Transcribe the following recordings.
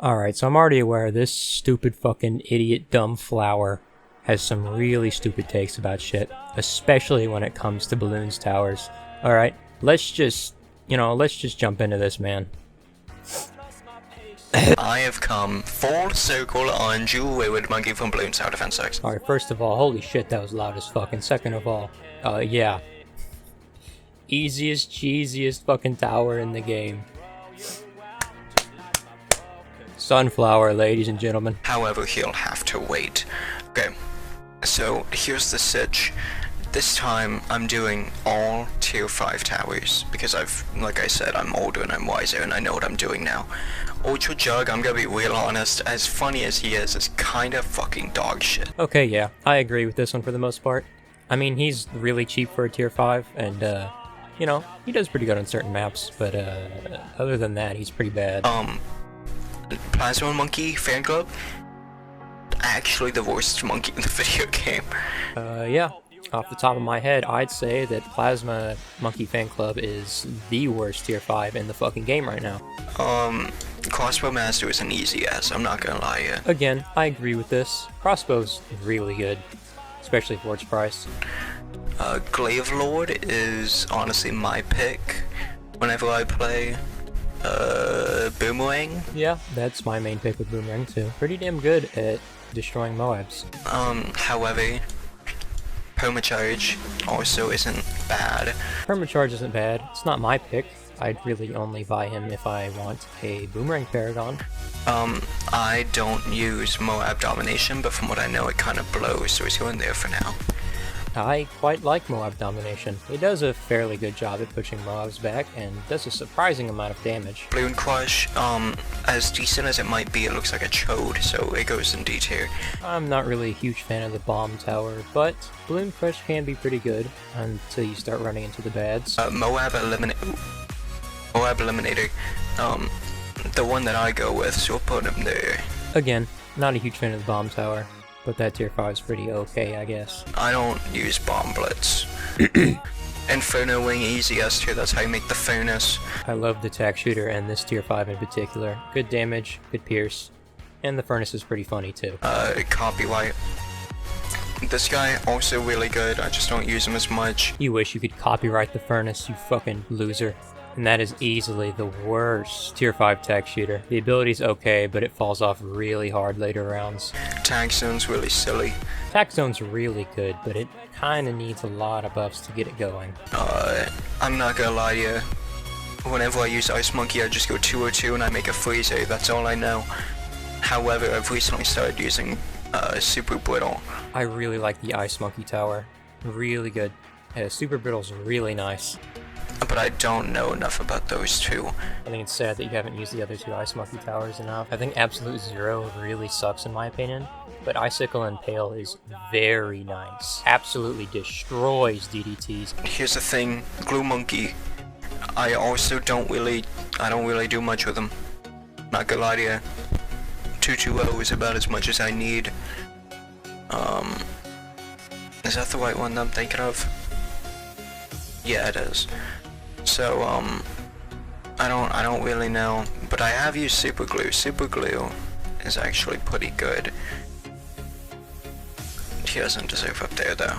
Alright, so I'm already aware this stupid fucking idiot dumb flower has some really stupid takes about shit, especially when it comes to balloons towers. Alright, let's just jump into this, man. I have come full circle on you with monkey from Bloons Tower Defense 6. Alright, first of all, holy shit, that was loud as fuck. And second of all, yeah. Easiest, cheesiest fucking tower in the game. Sunflower, ladies and gentlemen. However, he'll have to wait. Okay, so here's the sitch. This time, I'm doing all tier 5 towers, because like I said, I'm older and I'm wiser and I know what I'm doing now. Ultra Jug, I'm gonna be real honest, as funny as he is kinda fucking dog shit. Okay, yeah, I agree with this one for the most part. I mean, he's really cheap for a tier 5, and, you know, he does pretty good on certain maps, but, other than that, he's pretty bad. Plasma Monkey Fan Club? Actually the worst monkey in the video game. Yeah. Off the top of my head, I'd say that Plasma Monkey Fan Club is the worst tier 5 in the fucking game right now. Crossbow Master is an easy ass, I'm not gonna lie yet. Again, I agree with this. Crossbow's really good, especially for its price. Glaive Lord is honestly my pick whenever I play Boomerang. Yeah, that's my main pick with Boomerang too. Pretty damn good at destroying Moabs. However, Permacharge also isn't bad. Permacharge isn't bad. It's not my pick. I'd really only buy him if I want a Boomerang Paragon. I don't use Moab Domination, but from what I know it kind of blows, so he's going there for now. I quite like Moab Domination. He does a fairly good job at pushing Moabs back, and does a surprising amount of damage. Balloon Crush, as decent as it might be, it looks like a chode, so it goes in D tier. I'm not really a huge fan of the Bomb Tower, but Balloon Crush can be pretty good until you start running into the bads. Moab Eliminator, the one that I go with, so we'll put him there. Again, not a huge fan of the Bomb Tower, but that tier 5 is pretty okay, I guess. I don't use Bomb Blitz. Inferno Wing, easy S tier, that's how you make the furnace. I love the Tack Shooter and this tier 5 in particular. Good damage, good pierce, and the furnace is pretty funny too. Copyright. This guy, also really good, I just don't use him as much. You wish you could copyright the furnace, you fucking loser. And that is easily the worst tier 5 Tack Shooter. The ability's okay, but it falls off really hard later rounds. Tag Zone's really silly. Tack Zone's really good, but it kinda needs a lot of buffs to get it going. I'm not gonna lie to you. Whenever I use Ice Monkey, I just go 202 and I make a Freezer, that's all I know. However, I've recently started using Super Brittle. I really like the Ice Monkey Tower. Really good. Yeah, Super Brittle's really nice. But I don't know enough about those two. I think it's sad that you haven't used the other two Ice Monkey Towers enough. I think Absolute Zero really sucks in my opinion, but Icicle and Pale is very nice. Absolutely destroys DDTs. Here's the thing, Glue Monkey, I don't really do much with him. Not gonna lie to you. 220 is about as much as I need. Is that the right one that I'm thinking of? Yeah, it is. So, I don't really know, but I have used Super Glue. Super Glue is actually pretty good. He doesn't deserve up there, though.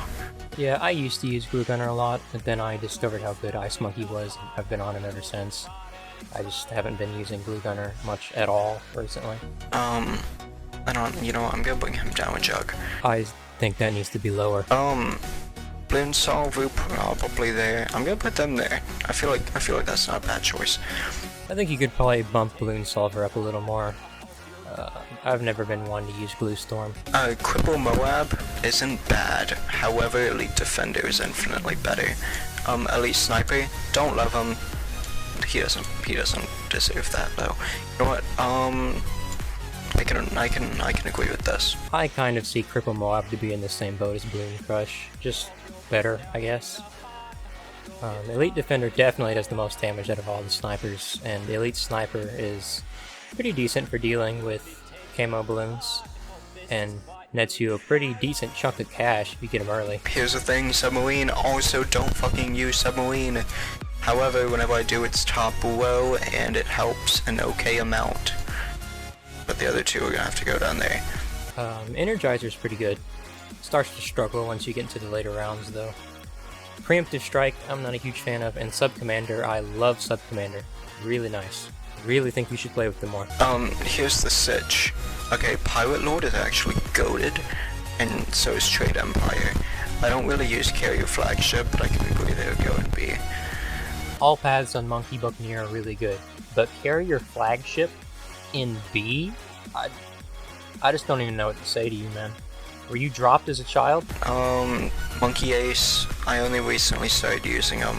Yeah, I used to use Glue Gunner a lot, but then I discovered how good Ice Monkey was, and I've been on him ever since. I just haven't been using Glue Gunner much at all recently. You know what, I'm gonna bring him down with Jug. I think that needs to be lower. Balloon Solver probably there. I'm gonna put them there. I feel like that's not a bad choice. I think you could probably bump Balloon Solver up a little more. I've never been one to use Glue Storm. Cripple Moab isn't bad. However, Elite Defender is infinitely better. Elite Sniper, don't love him. He doesn't deserve that though. You know what? I can agree with this. I kind of see Cripple Moab to be in the same boat as Balloon Crush, just better, I guess. Elite Defender definitely does the most damage out of all the snipers, and the Elite Sniper is pretty decent for dealing with camo balloons, and nets you a pretty decent chunk of cash if you get them early. Here's the thing, Submarine, also don't fucking use Submarine. However, whenever I do, it's top row, and it helps an okay amount. but the other two are gonna have to go down there. Energizer's pretty good. Starts to struggle once you get into the later rounds, though. Preemptive Strike, I'm not a huge fan of, and Sub Commander, I love Sub Commander. Really nice. Really think you should play with them more. Here's the sitch. Okay, Pirate Lord is actually goated, and so is Trade Empire. I don't really use Carrier Flagship, but I can agree they would go and B. All paths on Monkey Buccaneer are really good, but Carrier Flagship in B? I just don't even know what to say to you, man. Were you dropped as a child? Monkey Ace, I only recently started using them.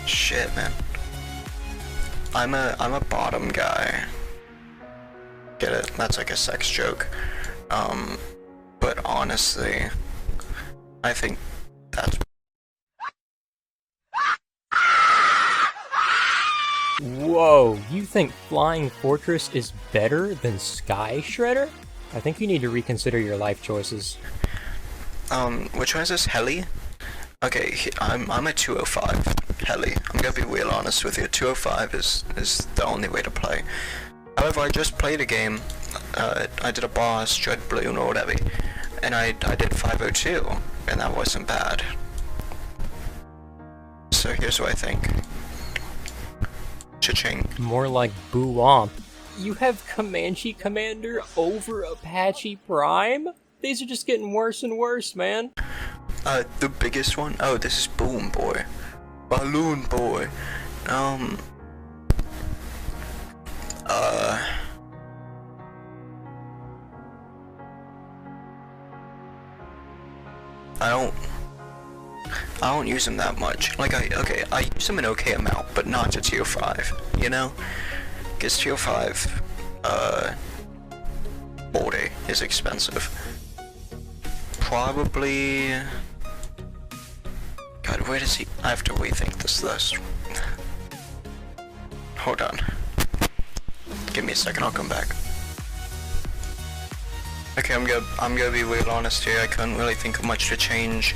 Shit, man. I'm a bottom guy. Get it? That's like a sex joke. But honestly, I think that's... Whoa, you think Flying Fortress is better than Sky Shredder? I think you need to reconsider your life choices. Which one is this? Heli? Okay, I'm a 205 Heli. I'm gonna be real honest with you. 205 is the only way to play. However, I just played a game. I did a boss, Dread Balloon or whatever, and I did 502, and that wasn't bad. So here's what I think. Cha-ching. More like Boo Womp. You have Comanche Commander over Apache Prime? These are just getting worse and worse, man. The biggest one? Oh, this is Boom Boy. Balloon Boy. I don't use him that much. Like, I use him an okay amount, but not to tier 5, you know? Because tier 5, Border is expensive. Probably... God, where does he... I have to rethink this list. Hold on. Give me a second, I'll come back. Okay, I'm gonna be real honest here. I couldn't really think of much to change,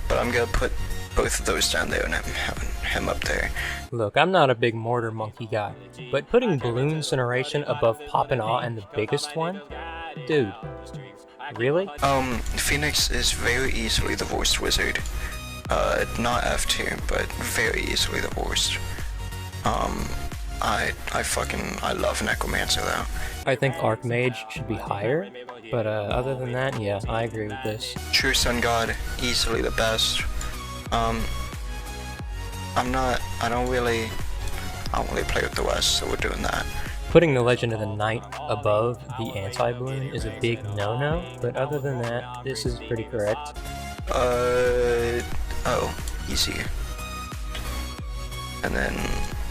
but I'm gonna put both of those down there and having him up there. Look, I'm not a big Mortar Monkey guy, but putting Balloon Incineration above Poppin' Awe and the biggest one? Dude, really? Phoenix is very easily the worst wizard. Not F tier, but very easily the worst. I love Necromancer though. I think Archmage should be higher, but other than that, yeah, I agree with this. True Sun God, easily the best. I don't really play with the West, so we're doing that. Putting the Legend of the Knight above the Anti-Balloon is a big no-no, but other than that, this is pretty correct. Oh, easy. And then,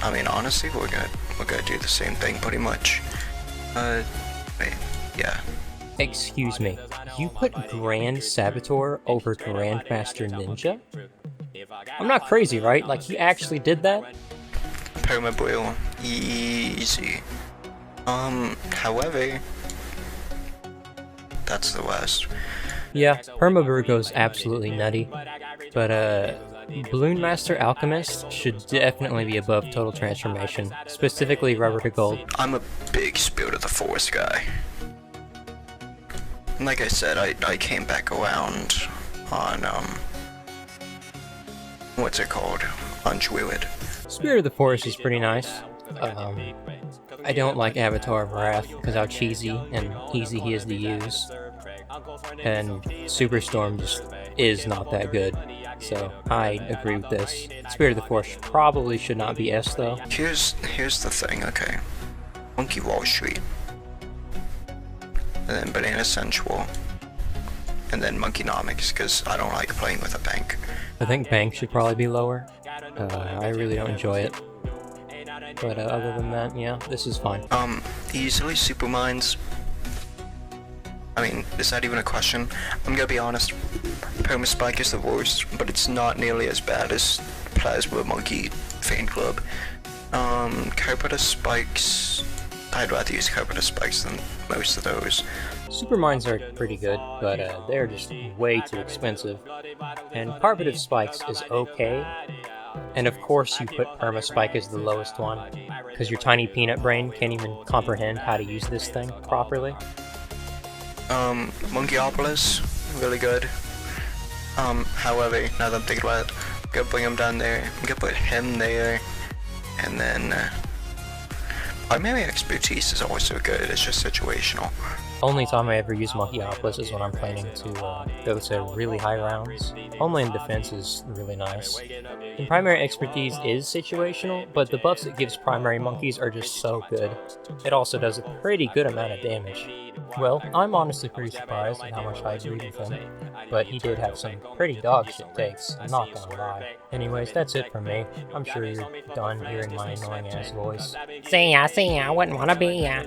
I mean, honestly, we're gonna do the same thing pretty much. Wait, yeah. Excuse me, you put Grand Saboteur over Grandmaster Ninja? I'm not crazy, right? Like, he actually did that? Permabuil, easy. However, that's the West. Yeah, Permabur goes absolutely nutty, but Balloon Master Alchemist should definitely be above Total Transformation, specifically Rubber to Gold. I'm a big Spirit of the Forest guy. Like I said, I came back around on, what's it called? On Druid. Spirit of the Forest is pretty nice. I don't like Avatar of Wrath because how cheesy and easy he is to use. And Superstorm just is not that good. So I agree with this. Spirit of the Forest probably should not be S though. Here's the thing, okay. Monkey Wall Street. And then Banana Sensual. And then Monkeynomics, because I don't like playing with a bank. I think Bank should probably be lower. I really don't enjoy it. But other than that, yeah, this is fine. Easily Superminds. I mean, is that even a question? I'm gonna be honest, Permaspike is the worst, but it's not nearly as bad as Plasma Monkey Fan Club. Carpeta Spikes, I'd rather use Carpeta Spikes than most of those. Supermines are pretty good, but they're just way too expensive. And Carpeted Spikes is okay, And of course you put Permaspike as the lowest one, because your tiny peanut brain can't even comprehend how to use this thing properly. Monkeyopoulos, really good. However, now that I'm thinking about it, I'm gonna bring him down there, I'm gonna put him there, and then, primary expertise is always so good, it's just situational. Only time I ever use Monkeyopoulos is when I'm planning to go to really high rounds. Homeland defense is really nice. And primary expertise is situational, but the buffs it gives primary monkeys are just so good. It also does a pretty good amount of damage. Well, I'm honestly pretty surprised at how much I agreed with him, but he did have some pretty dog shit takes, I'm not gonna lie. Anyways, that's it from me. I'm sure you're done hearing my annoying ass voice. See ya, wouldn't wanna be ya.